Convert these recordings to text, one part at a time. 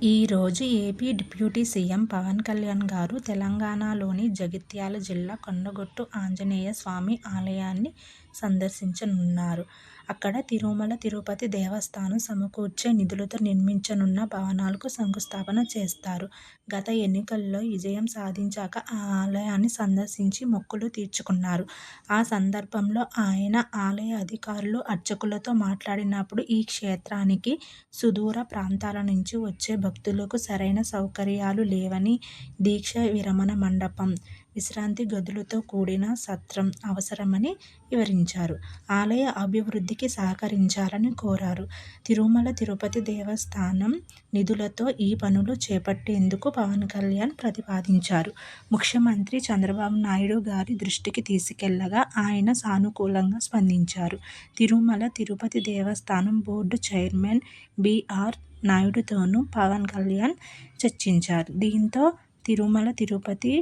ఈరోజు AP deputy CM Pawan Kalyan గారు తెలంగాణలోని జగిత్యాల జిల్లా కొండగట్టు ఆంజనేయ స్వామి ఆలయాన్ని సందర్శించనున్నారు. అక్కడ తిరుమల తిరుపతి దేవస్థానం సమకూర్చే నిధులతో నిర్మించనున్న భవనాలకు శంకుస్థాపన చేస్తారు. గత ఎన్నికల్లో విజయం సాధించాక ఆ ఆలయాన్ని సందర్శించి మొక్కులు తీర్చుకున్నారు. ఆ సందర్భంలో ఆయన ఆలయ అధికారులు, అర్చకులతో మాట్లాడినప్పుడు ఈ క్షేత్రానికి సుదూర ప్రాంతాల నుంచి వచ్చే భక్తులకు సరైన సౌకర్యాలు లేవని, దీక్ష విరమణ మండపం, విశ్రాంతి గదులతో కూడిన సత్రం అవసరమని వివరించారు. ఆలయ అభివృద్ధికి సహకరించాలని కోరారు. తిరుమల తిరుపతి దేవస్థానం నిధులతో ఈ పనులు చేపట్టేందుకు పవన్ కళ్యాణ్ ప్రతిపాదించారు. ముఖ్యమంత్రి చంద్రబాబు నాయుడు గారి దృష్టికి తీసుకెళ్లగా ఆయన సానుకూలంగా స్పందించారు. Tirumala Tirupati Devasthanam board chairman B R. నాయుడుతోనూ పవన్ కళ్యాణ్ చర్చించారు. దీంతో తిరుమల తిరుపతి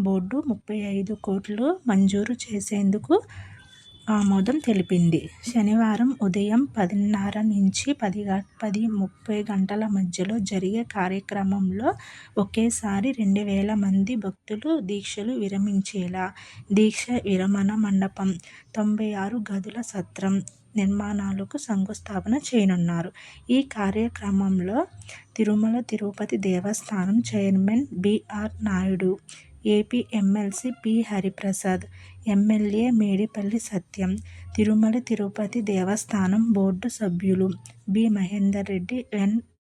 బోర్డు 35 కోట్లు మంజూరు చేసేందుకు ఆమోదం తెలిపింది. శనివారం ఉదయం 10:30 నుంచి 10:30 గంటల మధ్యలో జరిగే కార్యక్రమంలో ఒకేసారి 2,000 మంది భక్తులు దీక్షలు విరమించేలా దీక్ష విరమణ మండపం, 96 గదుల సత్రం నిర్మాణాలకు శంకుస్థాపన చేయనున్నారు. ఈ కార్యక్రమంలో Tirumala Tirupati Devasthanam chairman B R. Naidu, AP MLC P. Hariprasad, MLA Medipalli Satyam, Tirumala Tirupati Devasthanam board సభ్యులు బి. మహేందర్ రెడ్డి, ఎన్.